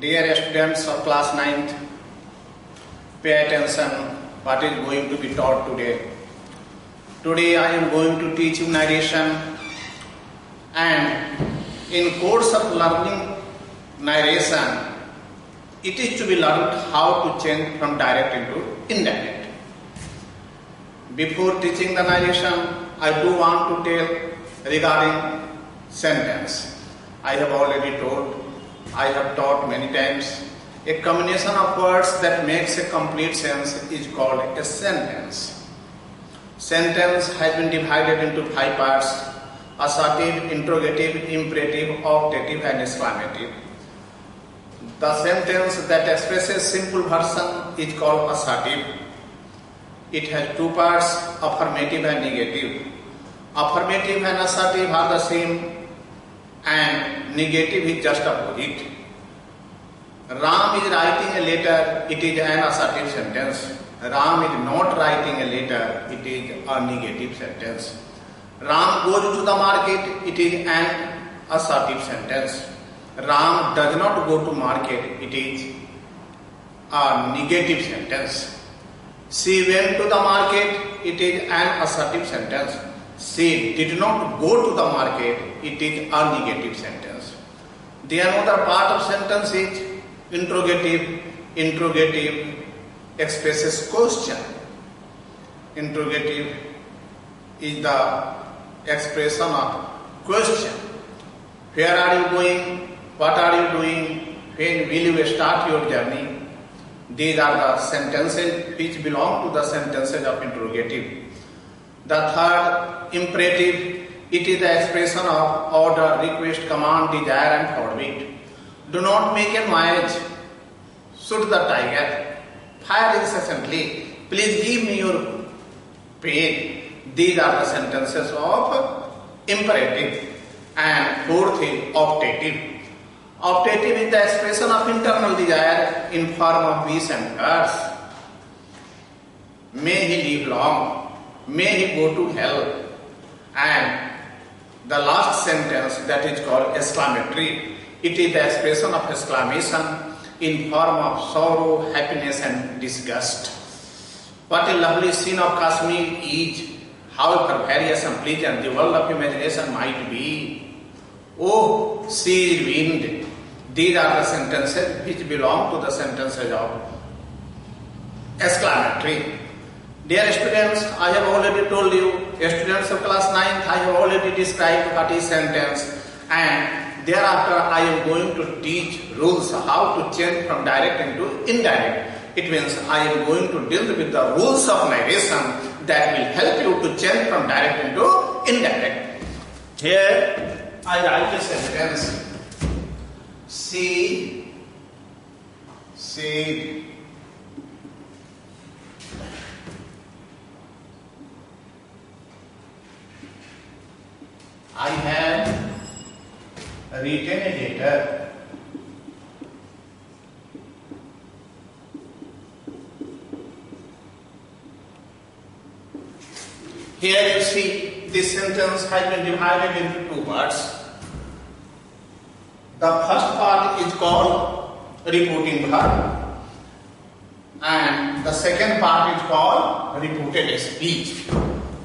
Dear students of class 9th, pay attention what is going to be taught today. Today I am going to teach you narration, and in course of learning narration, it is to be learned how to change from direct into indirect. Before teaching the narration, I do want to tell regarding sentence. I have already told, I have taught many times, a combination of words that makes a complete sense is called a sentence. Sentence has been divided into 5 parts: assertive, interrogative, imperative, optative and exclamative. The sentence that expresses simple version is called assertive. It has 2 parts, affirmative and negative. Affirmative and assertive are the same, and negative is just opposite. Ram is writing a letter, it is an assertive sentence. Ram is not writing a letter, it is a negative sentence. Ram goes to the market, it is an assertive sentence. Ram does not go to market, it is a negative sentence. She went to the market, it is an assertive sentence. She did not go to the market, it is a negative sentence. The another part of sentence is interrogative. Interrogative expresses question. Interrogative is the expression of question. Where are you going? What are you doing? When will you start your journey? These are the sentences which belong to the sentences of interrogative. The third, imperative, it is the expression of order, request, command, desire and forbid. Do not make a noise. Shoot the tiger. Fire incessantly. Please give me your pen. These are the sentences of imperative. And fourth is optative. Optative is the expression of internal desire in form of wish and curse. May he live long. May he go to hell. And the last sentence, that is called exclamatory. It is the expression of exclamation in form of sorrow, happiness and disgust. What a lovely scene of Kashmir is, however various and pleasant the world of imagination might be. Oh, sea wind. These are the sentences which belong to the sentences of exclamatory. Dear students, I have already told you, students of class 9th, I have already described what is sentence, and thereafter I am going to teach rules how to change from direct into indirect. It means I am going to deal with the rules of narration that will help you to change from direct into indirect. Here I write a sentence. She said I have written a letter. Here you see this sentence has been divided into 2 parts. The first part is called reporting verb, and the second part is called reported speech.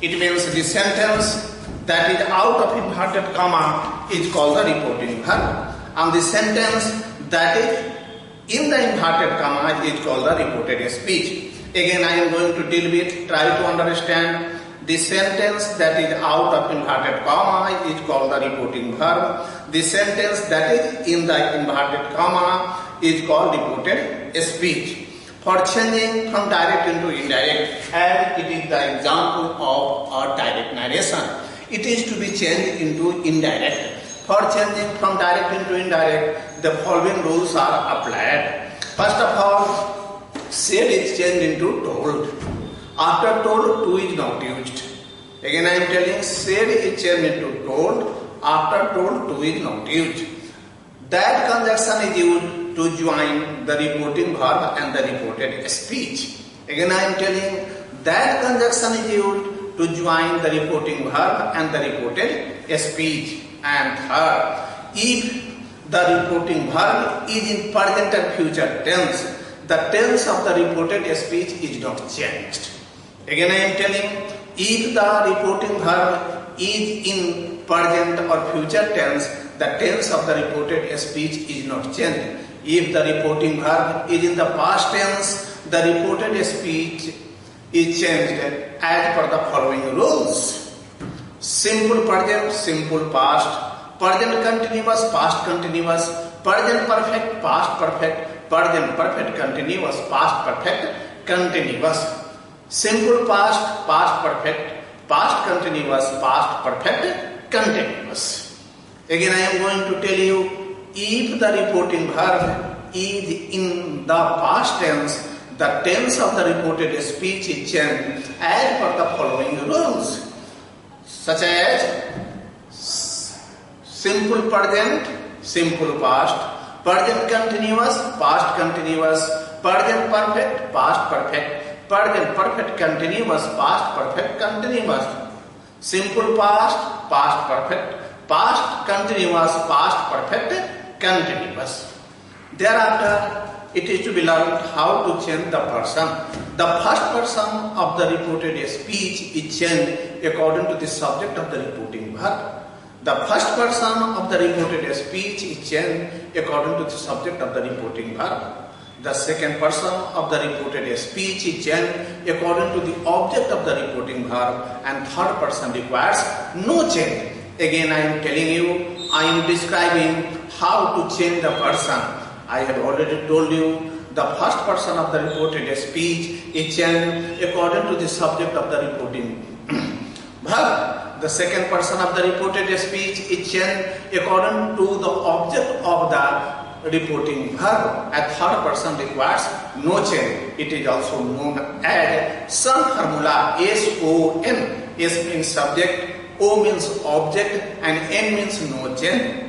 It means the sentence that is out of inverted comma is called the reporting verb, and the sentence that is in the inverted comma is called the reported speech. Again I am going to deal with, try to understand. The sentence that is out of inverted comma is called the reporting verb. The sentence that is in the inverted comma is called reported speech. For changing from direct into indirect, as it is the example of a direct narration, it is to be changed into indirect. For changing from direct into indirect, the following rules are applied. First of all, said is changed into told. After told, to is not used. Again I am telling, said is changed into told. After told, to is not used. That conjunction is used to join the reporting verb and the reported speech. Again I am telling, that conjunction is used to join the reporting verb and the reported speech. And third, if the reporting verb is in present and future tense, the tense of the reported speech is not changed. Again I am telling, if the reporting verb is in present or future tense, the tense of the reported speech is not changed. If the reporting verb is in the past tense, the reported speech is changed as per the following rules. Simple present, simple past, present continuous, past continuous, present perfect, past perfect, present perfect continuous, past perfect continuous. Simple past, past perfect, past continuous, past perfect continuous. Again I am going to tell you, if the reporting verb is in the past tense, the tense of the reported speech is changed as per the following rules, such as simple present, simple past, present continuous, past continuous, present perfect, past perfect, present perfect continuous, past perfect continuous. Simple past, past perfect, past continuous, past perfect continuous. Thereafter, it is to be learned how to change the person. The first person of the reported speech is changed according to the subject of the reporting verb. The first person of the reported speech is changed according to the subject of the reporting verb. The second person of the reported speech is changed according to the object of the reporting verb, and third person requires no change. Again I am telling you, I am describing how to change the person. I have already told you, the first person of the reported speech is changed according to the subject of the reporting verb. The second person of the reported speech is changed according to the object of the reporting verb. A third person requires no change. It is also known as SON formula, S-O-N. S means subject, O means object, and N means no change.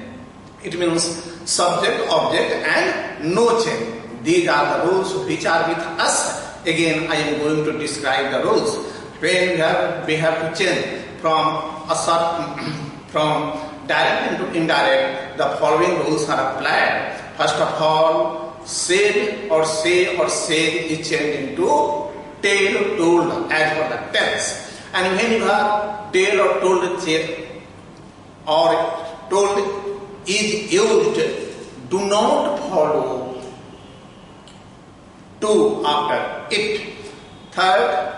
It means subject, object, and no change. These are the rules which are with us. Again, I am going to describe the rules. When we have to change from direct into indirect, the following rules are applied. First of all, said or say or said is changed into tell, told as per the tense. And when you have tell or told or told is used, do not follow to after it. Third,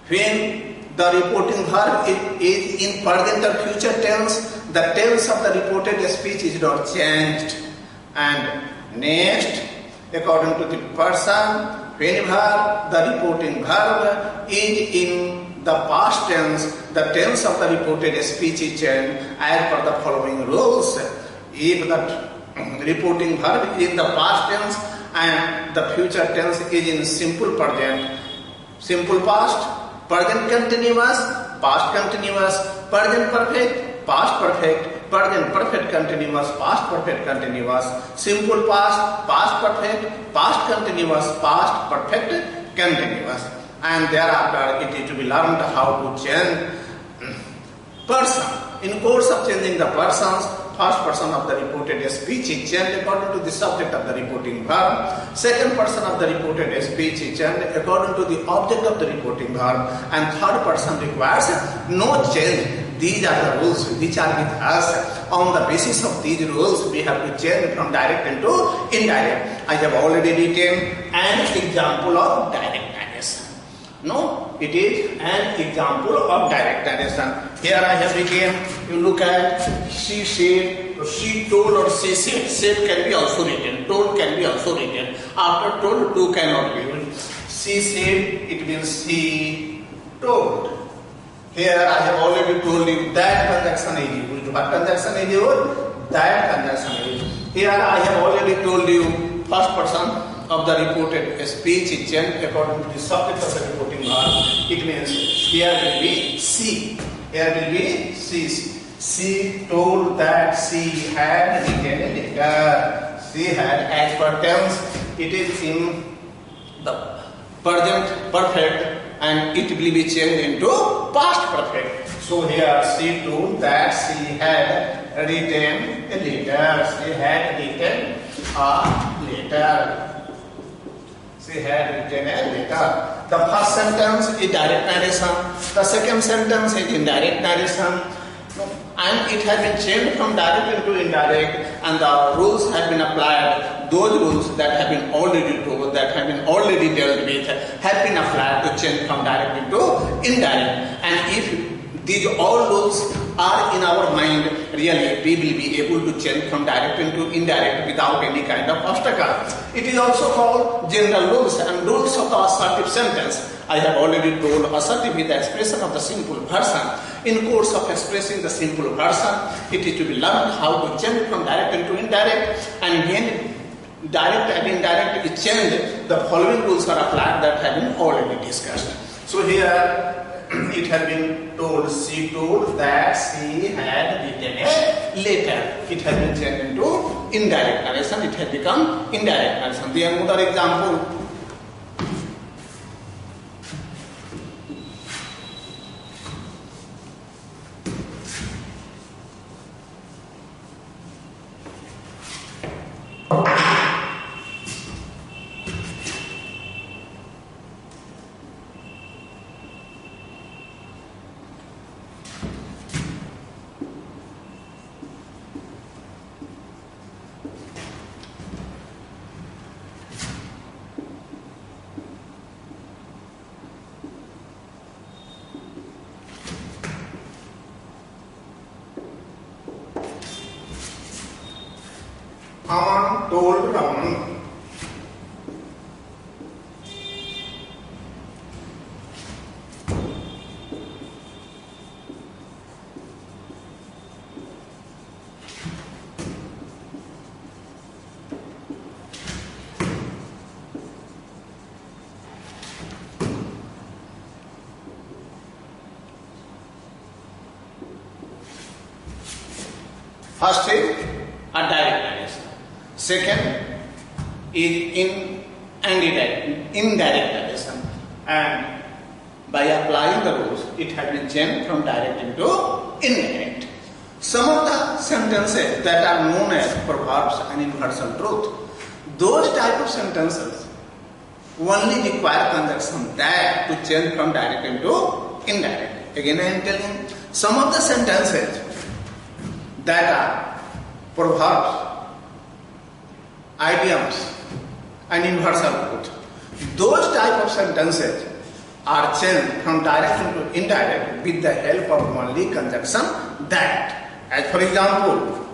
when the reporting verb is in present or future tense, the tense of the reported speech is not changed. And next, according to the person, whenever the reporting verb is in the past tense, the tense of the reported speech is changed as per the following rules. If the reporting verb is in the past tense and the future tense is in simple present, simple past, present continuous, past continuous, present perfect, past perfect, present perfect continuous, past perfect continuous, simple past, past perfect, past continuous, past perfect continuous. And thereafter it is to be learned how to change person. In course of changing the persons, first person of the reported speech is changed according to the subject of the reporting verb. Second person of the reported speech is changed according to the object of the reporting verb. And third person requires no change. These are the rules which are with us. On the basis of these rules, we have to change from direct into indirect. I have already written an example of direct narration. No, it is an example of direct narration. Here I have written, you look at, she said, or she told, or she said. Said can be also written, told can be also written. After told, to cannot be written. She said, it means she told. Here I have already told you that conjunction is used. What conjunction is used? That conjunction is used. Here I have already told you, first person of the reported speech is changed according to the subject of the reporting verb. It means here will be she. Here will be she. She told that she had written a letter. She had, as per tense, it is in the present perfect and it will be changed into past perfect. So here she told that she had written a letter. She had written a letter. She had written a letter. The first sentence is direct narration. The second sentence is indirect narration. And it has been changed from direct into indirect, and the rules have been applied. Those rules that have been already told, that have been already dealt with, have been applied to change from direct into indirect. And if these all rules are in our mind, really we will be able to change from direct into indirect without any kind of obstacle. It is also called general rules and rules of the assertive sentence. I have already told assertive is the expression of the simple version. In course of expressing the simple version, it is to be learned how to change from direct into indirect, and when direct and indirect is changed, the following rules are applied that have been already discussed. So here it has been told, she told that she had written a letter. It has been changed into indirect narration. It has become indirect narration. The another example. Haman told Raman. First is a direct narration. Second is indirect narration, and by applying the rules, it has been changed from direct into indirect. Some of the sentences that are known as proverbs and universal truth, those type of sentences only require conjunction that to change from direct into indirect. Again, I am telling some of the sentences that are proverbs, idioms, and universal truth. Those type of sentences are changed from direct into indirect with the help of only conjunction that. As for example,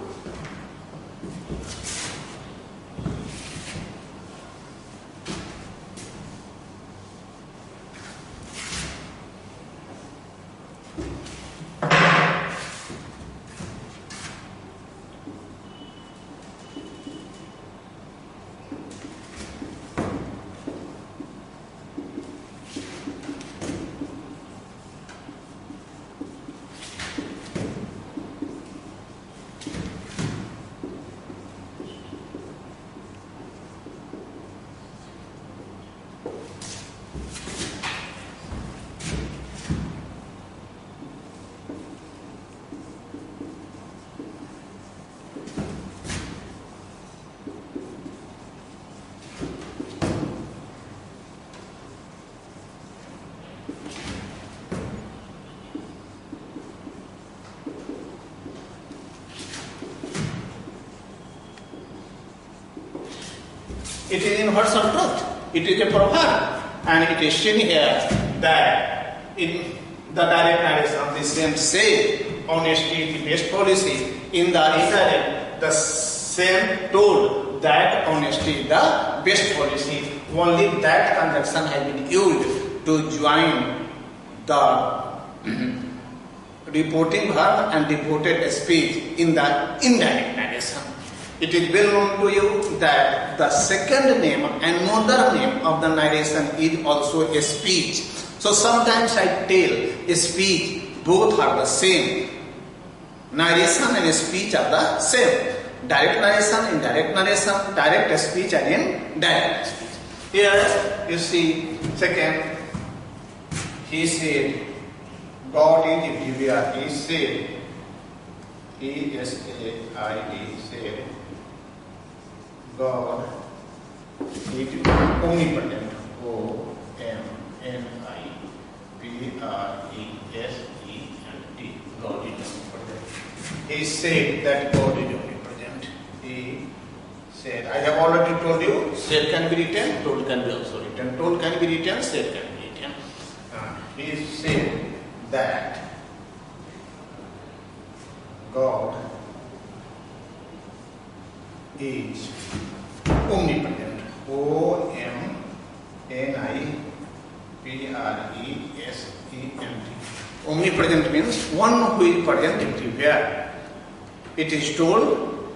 it is universal truth. It is a proverb, and it is seen here that in the direct narration, the same say honesty is the best policy. In the indirect, the same told that honesty is the best policy. Only that conjunction has been used to join the reporting verb and devoted speech in the indirect narration. It is well known to you that the second name, another name of the narration is also a speech. So sometimes I tell a speech, both are the same. Narration and speech are the same. Direct narration, indirect narration, direct speech and indirect speech. Here you see, second, he said, God is everywhere. He said, E-S-A-I-D, said, God is omnipotent. O-M-N-I-P-R-E-S-E-N-T. God is omnipotent. He said that God is omnipotent. He said, I have already told you, said can be written, told can be also written. Told can be written, said can be written. He said that God is omnipotent. O-M-N-I-P-R-E-S-E-N-T. Omnipresent means one who is present everywhere. It is told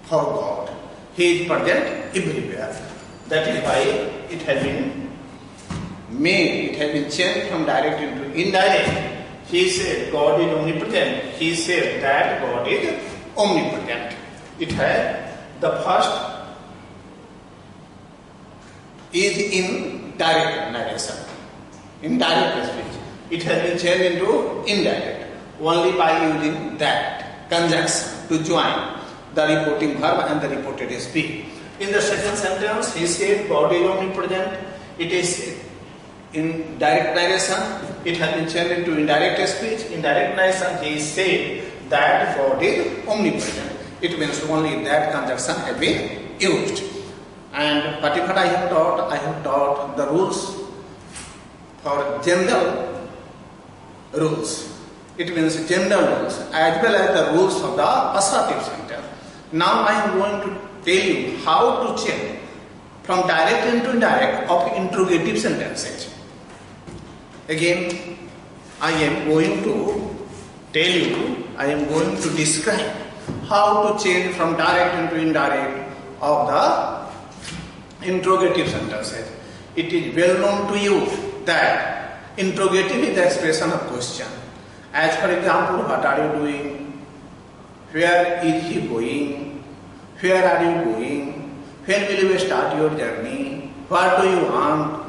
for God. He is present everywhere. That is why it has been made, it has been changed from direct into indirect. He said God is omnipotent. He said that God is omnipotent. It has the first is in direct narration, in direct speech. It has been changed into indirect only by using that conjunction to join the reporting verb and the reported speech. In the second sentence, he said God is omnipotent. It is in direct narration. It has been changed into indirect speech. In direct narration, he said that God is omnipotent. It means only that conjunction has been used. And particularly I have taught the rules for general rules. It means general rules as well as the rules of the assertive sentence. Now I am going to tell you how to change from direct into indirect of interrogative sentences. Again, I am going to tell you, I am going to describe how to change from direct into indirect of the interrogative sentences. It is well known to you that interrogative is the expression of question. As for example, what are you doing? Where is he going? Where are you going? When will you start your journey? What do you want?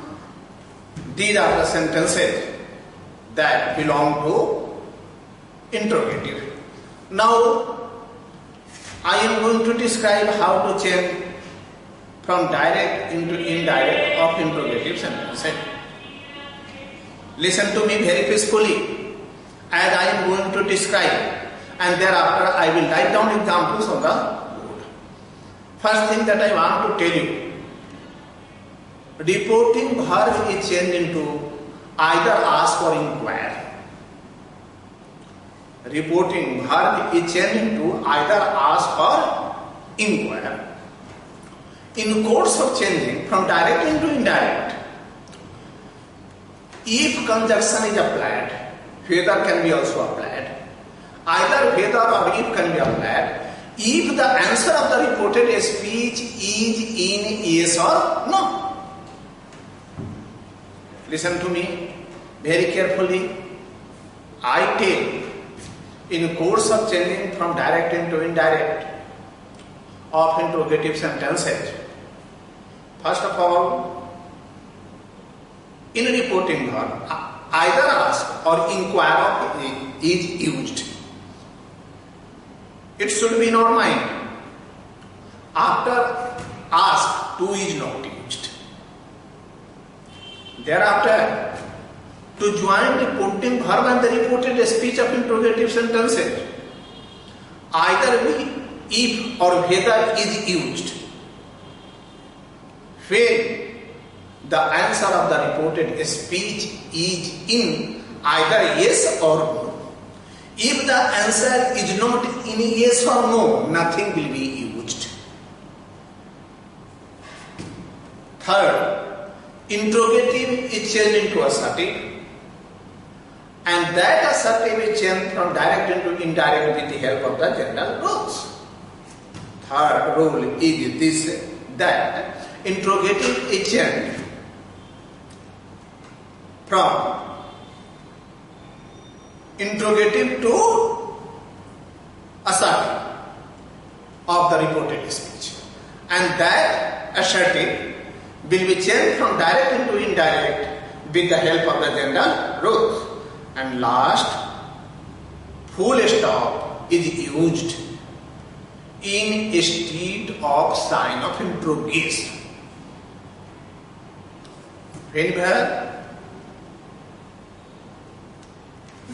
These are the sentences that belong to interrogative. Now, I am going to describe how to change from direct into indirect of interrogative sentences. Listen to me very peacefully as I am going to describe, and thereafter I will write down examples on the board. First thing that I want to tell you, reporting verb is changed into either ask or inquire. Reporting verb is changed into either ask or inquire. In course of changing from direct into indirect, if conjunction is applied, whether can be also applied. Either whether or if can be applied if the answer of the reported speech is in yes or no. Listen to me very carefully. I tell, in course of changing from direct into indirect of interrogative sentences, first of all, in reporting verb, either ask or inquire is used. It should be in our mind. After ask, to is not used. Thereafter, to join reporting verb and the reported speech of interrogative sentences, either if or whether is used. When the answer of the reported speech is in either yes or no. If the answer is not in yes or no, nothing will be used. Third, interrogative is changed into assertive, and that assertive is changed from direct into indirect with the help of the general rules. Third rule is this, that interrogative is changed from interrogative to assertive of the reported speech, and that assertive will be changed from direct into indirect with the help of the general rules. And last, full stop is used instead of sign of interrogation. Whenever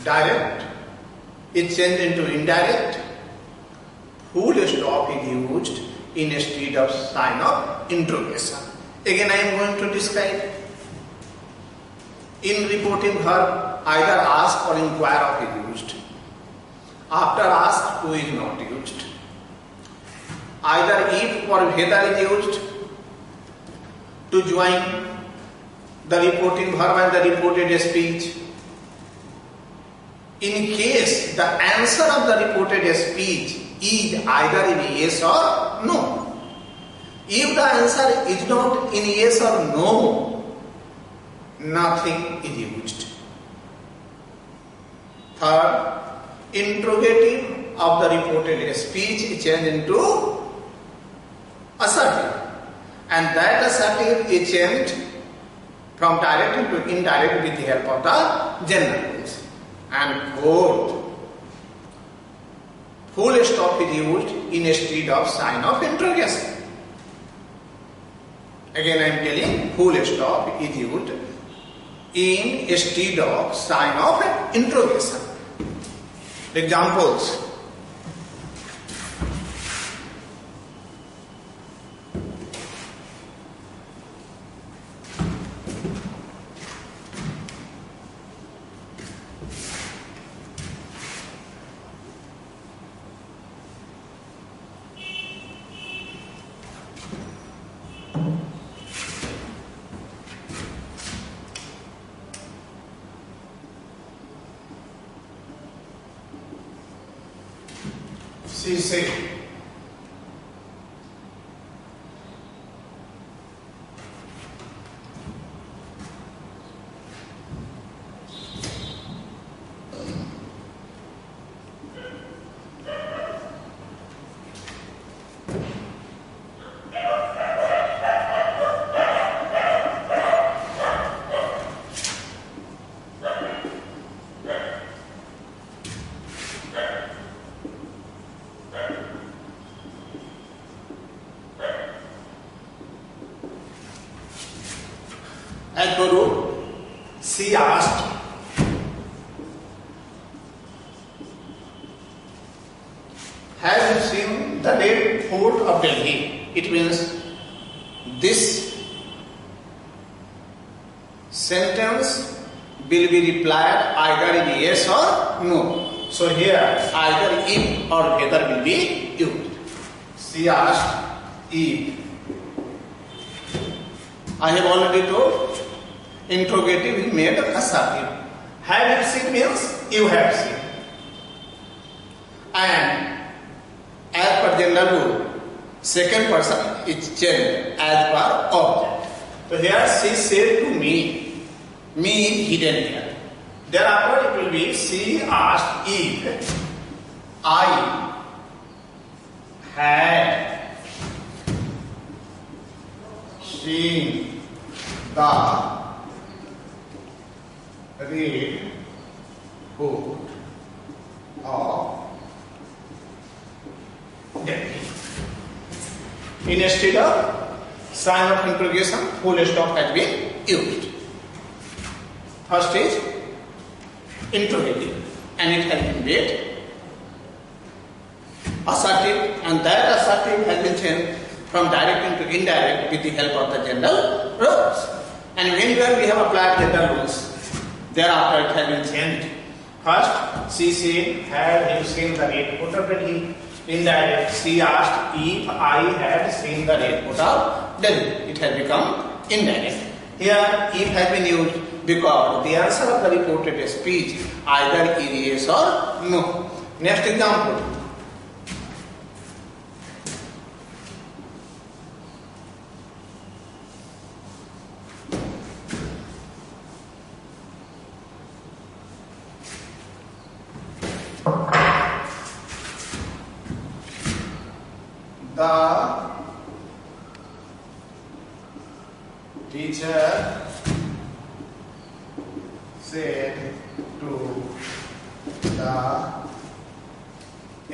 direct is changed into indirect, full stop is used instead of sign of interrogation. Again I am going to describe. In reporting verb, either ask or inquire of is used. After ask, to is not used. Either if or whether is used to join the reporting verb and the reported speech. In case the answer of the reported speech is either in yes or no. If the answer is not in yes or no, nothing is used. Third, interrogative of the reported speech is changed into assertive, and that assertive is changed from direct into indirect with the help of the general rules. And fourth, full stop is used instead of sign of interrogation. Again I am telling, full stop is used instead of sign of interrogation. Examples. She said, as Guru, she asked, have you seen the Red Fort of Delhi? It means this sentence will be replied either in yes or no. So here either if or whether will be used. She asked if. I have already told, interrogative is made assertive. Have you seen means you have seen. And as per general rule, second person is changed as per object. So here she said to me is hidden here. Thereafter it will be she asked if I had seen the Red Fort of Delhi. Instead of sign of interrogation, full stop has been used. First is interrogative, and it has been made assertive, and that assertive has been changed from direct into indirect with the help of the general rules. And whenever we have applied general rules, thereafter it has been changed. First, she said, have you seen the Red Fort of Delhi? Indirect, she asked if I had seen the Red Fort of Delhi. It has become indirect. Here, if has been used because the answer of the reported speech either is yes or no. Next example. The teacher said to the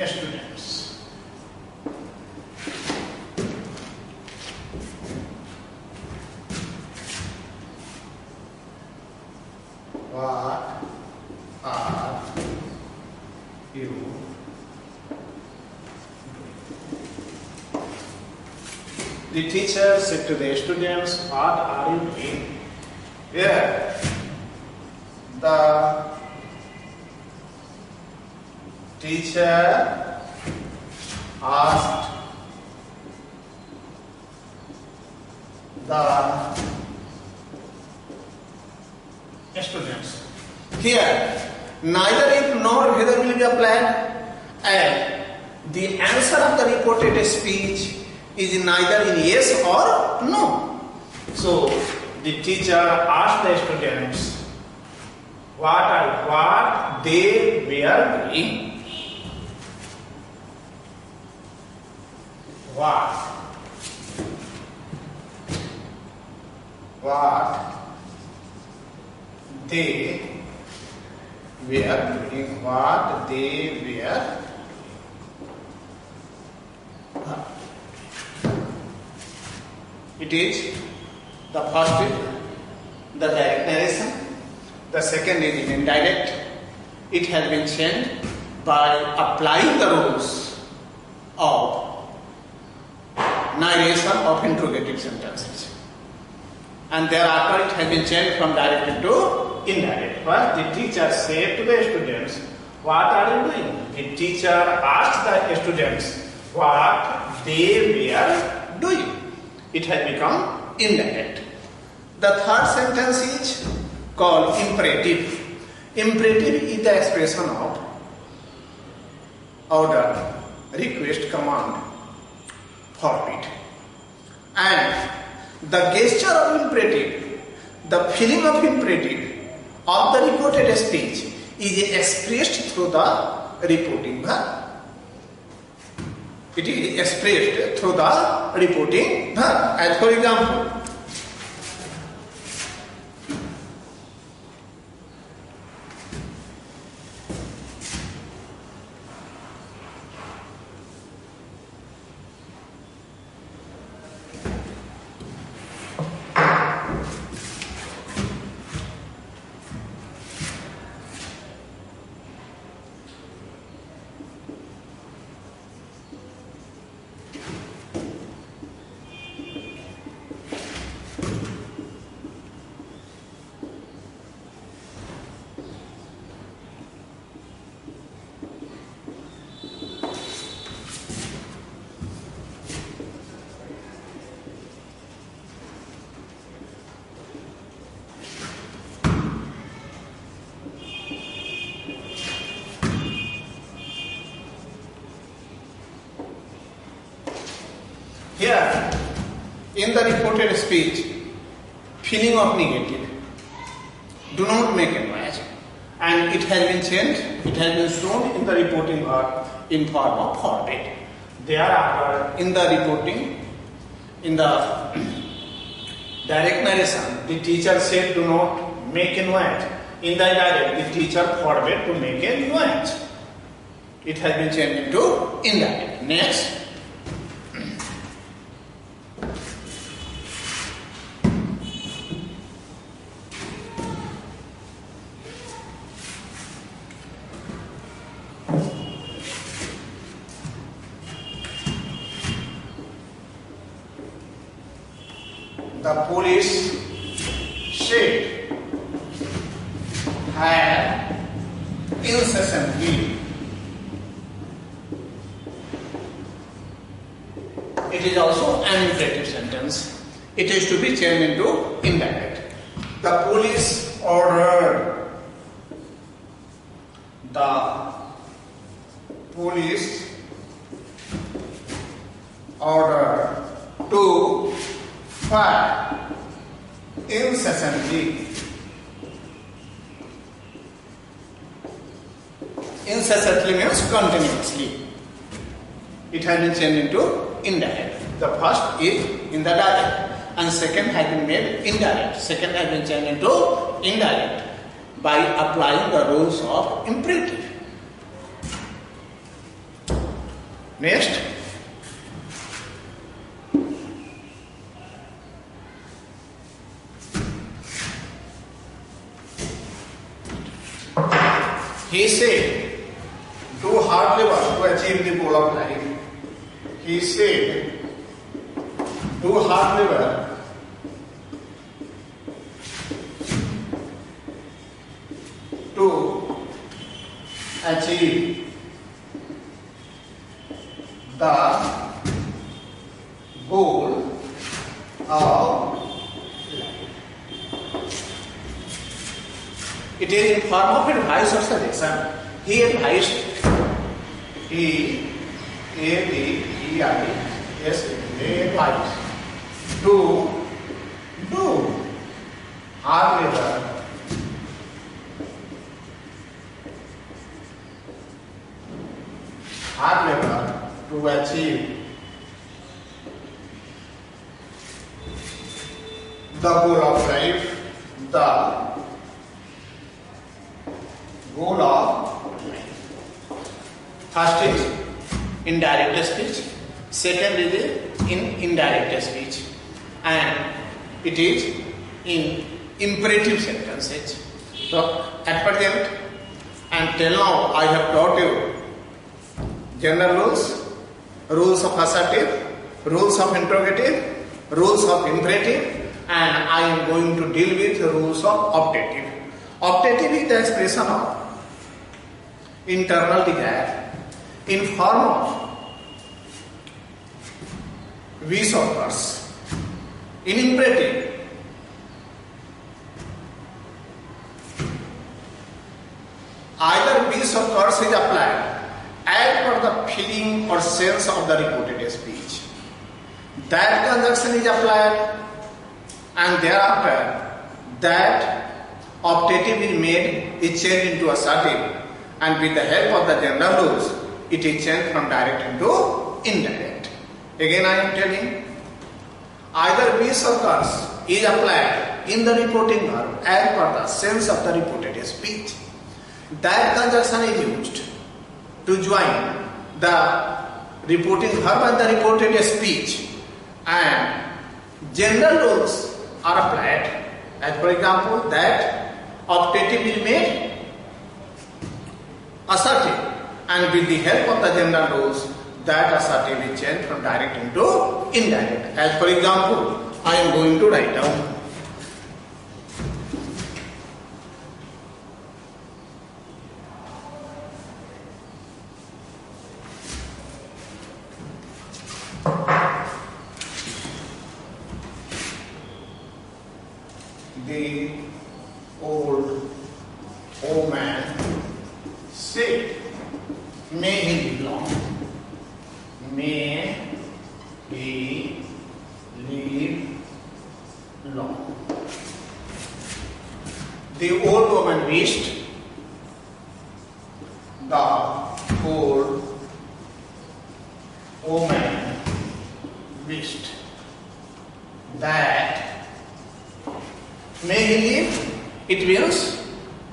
students. What are you The teacher said to the students, what are you doing? Here, the teacher asked the students. Here, neither if nor whether will be applied, and the answer of the reported speech is neither in yes or no. So the teacher asked the students what they were doing. What they were doing. What they were. It is the first is the direct narration, the second is in indirect. It has been changed by applying the rules of narration of interrogative sentences. And thereafter it has been changed from direct to indirect. First the teacher said to the students, what are you doing? The teacher asked the students what they were doing. It has become indirect. The third sentence is called imperative. Imperative is the expression of order, request, command, forbid. And the gesture of imperative, the feeling of imperative of the reported speech is expressed through the reporting verb. It is expressed through the reporting verb. As for example, here, in the reported speech, feeling of negative, do not make a noise, and it has been changed, it has been shown in the reporting verb in form of forbid. Thereafter, in the reporting, in the direct narration, the teacher said do not make a noise. In the indirect, the teacher forbade to make a noise. It has been changed into indirect. Next. The police said had incessantly. It is also an imperative sentence. It is to be changed into indirect. The police ordered. The police ordered to fire incessantly. Incessantly means continuously. It has been changed into indirect. The first is in the direct and second has been made indirect. Second has been changed into indirect by applying the rules of imperative. Next, he said, do hard labor to achieve the goal of life. He said, do hard labor to achieve the goal of it is in form of advice or suggestion. He advised, advice to do hard labor to achieve the goal of life, the goal of life. First is indirect speech, second is in indirect speech, and it is in imperative sentences. So at present and till now I have taught you general rules, rules of assertive, rules of interrogative, rules of imperative, and I am going to deal with the rules of optative. Optative is the expression of internal desire in form of wish or curse. In imperative, either wish or curse is applied as per the feeling or sense of the reported speech. That conjunction is applied, and thereafter that optative is made, is changed into assertive, and with the help of the general rules, it is changed from direct into indirect. Again I am telling, either wish or curse is applied in the reporting verb as per the sense of the reported speech. That conjunction is used to join the reporting verb and the reported speech, and general rules are applied, as for example that optative is made assertive, and with the help of the general rules that assertive is changed from direct into indirect. As for example, I am going to write down the old man said, may he live long, may he live long. The old woman wished, the old woman wished that may he live, it means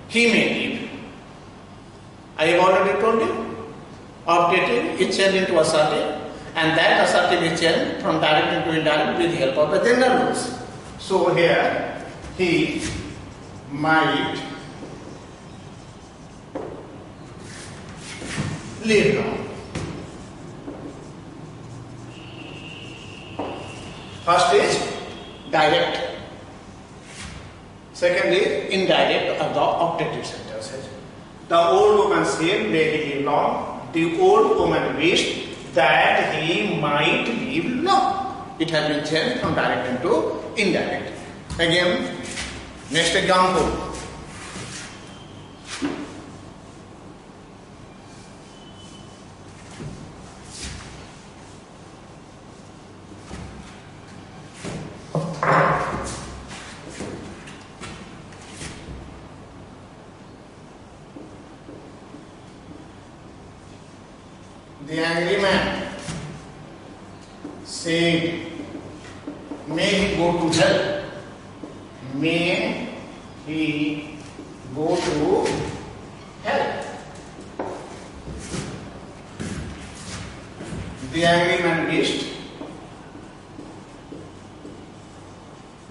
he may live. I have already told you, optative is changed into assertive, and that assertive is changed from direct into indirect with the help of the general rules. So here, he might live long. First is direct. Second is indirect of the optative sentences. The old woman said, may he live long. The old woman wished that he might live long. It has been changed from direct into indirect. Again, next example. The angry man said, may he go to hell. May he go to hell. The angry man wished.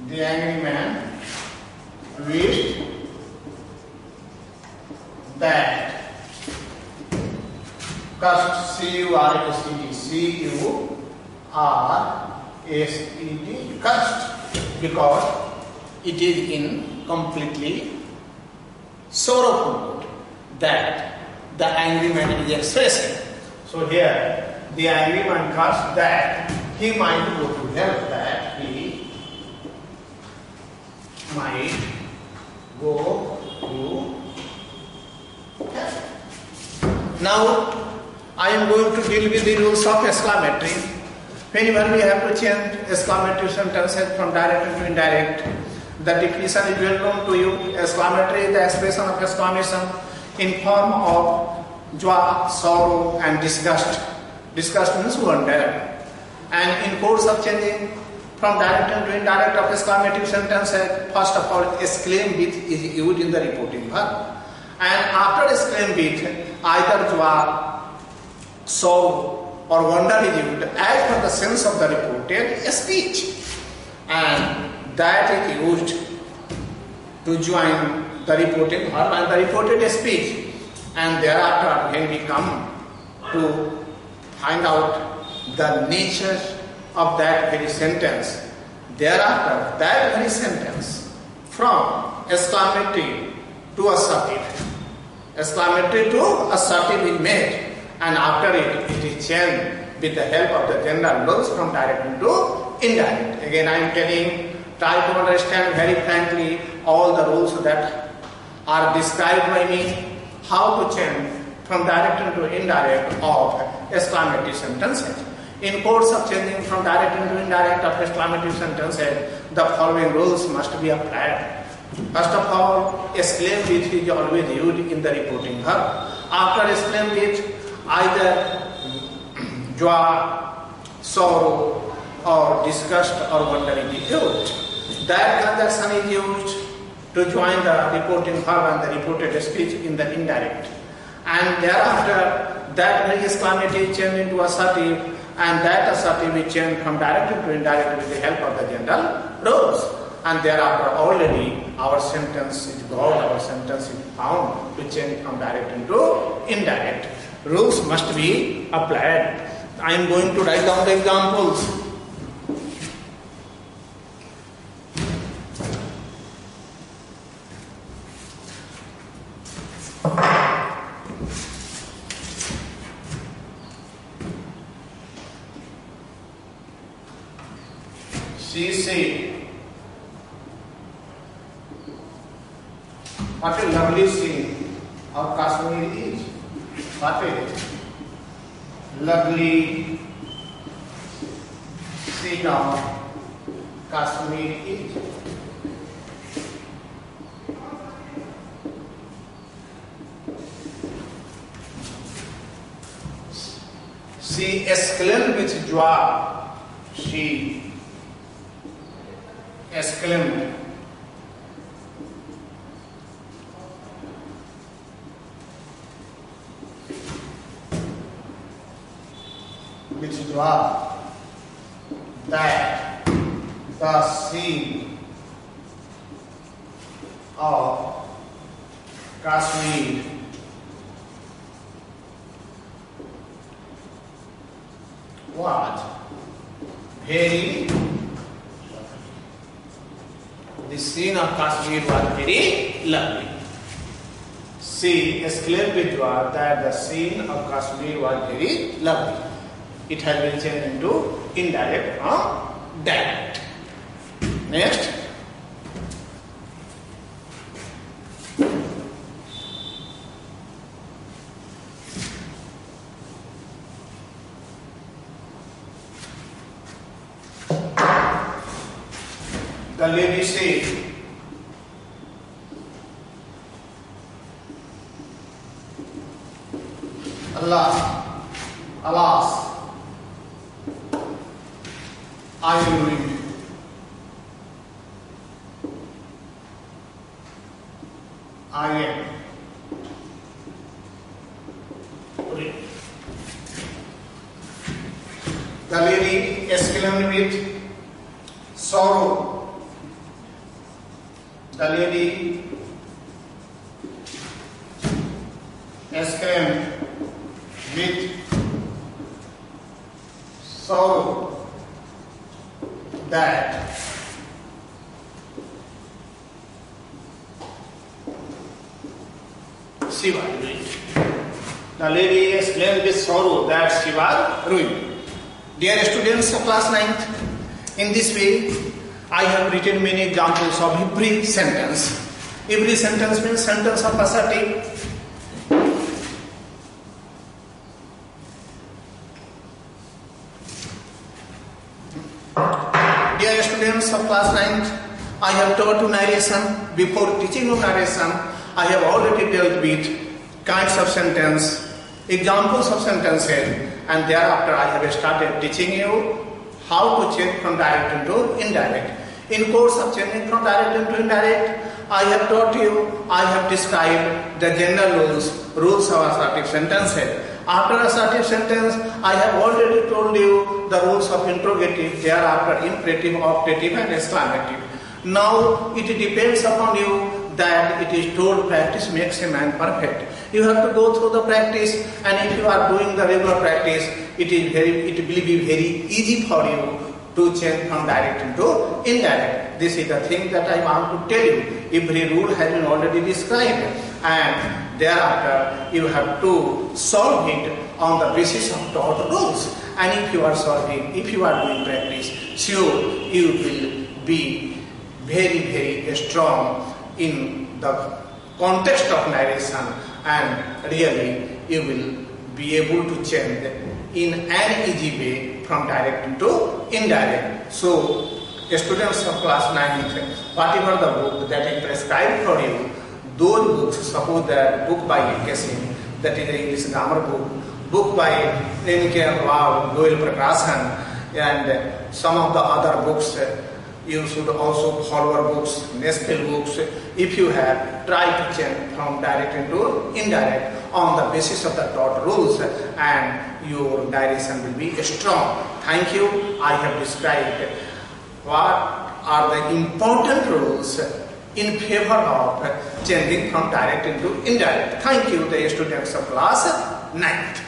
The angry man wished that cust, C-U-R-S-E-D, C-U-R-S-E-D, cust, because it is in completely sorrowful mood that the angry man is expressing. So here, the angry man cursed that he might go to hell, that he might go to hell. Now, I am going to deal with the rules of exclamatory. Whenever we have to change exclamatory sentences from direct into indirect, the definition is well known to you. Exclamatory is the expression of exclamation in form of joy, sorrow and disgust. Disgust means wonder. And in course of changing from direct into indirect of exclamative sentences, first of all, exclaim with is used in the reporting verb. And after exclaim with, either joy, sorrow or wonder is used as per the sense of the reported speech. And that is used to join the reported verb and the reported speech. And thereafter, when we come to find out the nature of that very sentence, thereafter, that very sentence from exclamatory to assertive, exclamatory to assertive is made, and after it is changed with the help of the general rules from direct into indirect. Again, I am telling, try to understand very frankly all the rules that are described by me, how to change from direct into indirect of exclamative sentences. In course of changing from direct into indirect of exclamative sentences, the following rules must be applied. First of all, exclaim with is always used in the reporting verb. After exclaim with, either joy, sorrow or disgust or wonder is used. That conjunction is used to join the reporting verb and the reported speech in the indirect. And thereafter, that very exclamative is changed into assertive, and that assertive is changed from direct into indirect with the help of the general rules. And thereafter, already our sentence is gone, our sentence is found to change from direct into indirect. Rules must be applied. I am going to write down the examples. She said, what a lovely scene of Kashmir is. What a lovely scene of Kashmir is. She exclaimed with joy. She exclaimed with joy that the scene of Kashmir was very, the scene of Kashmir was very lovely. She exclaimed with joy that the scene of Kashmir was very lovely. It has been changed into indirect or direct. Next. The lady said, alas, I am ruined. I am ruined. The lady exclaimed with sorrow. The lady exclaimed with sorrow that she was ruined. The lady exclaimed with sorrow that she was ruined. Dear students of class 9th, in this way, I have written many examples of every sentence. Every sentence means sentence of assertive. Dear students of class 9th, I have taught you narration. Before teaching you narration, I have already dealt with kinds of sentence, examples of sentences, and thereafter I have started teaching you how to change from direct into indirect. In course of changing from direct into indirect, I have taught you, I have described the general rules of assertive sentences. After assertive sentence, I have already told you the rules of interrogative, thereafter imperative, optative and exclamative. Now it depends upon you that it is told practice makes a man perfect. You have to go through the practice, and if you are doing the regular practice, it will be very easy for you to change from direct into indirect. This is the thing that I want to tell you. Every rule has been already described, and thereafter you have to solve it on the basis of taught rules. And if you are solving, if you are doing practice, sure you will be very, very strong in the context of narration, and really you will be able to change in an easy way from direct into indirect. So, students of class 9, whatever the book that is prescribed for you, those books, suppose that book by A.K. Singh, that is the English grammar book by N.K. Rao, Goel Prakashan, and some of the other books, you should also follow books, Nestle books. If you have, try to change from direct into indirect on the basis of the taught rules, and your narration will be strong. Thank you. I have described what are the important rules in favor of changing from direct into indirect. Thank you, the students of class 9th.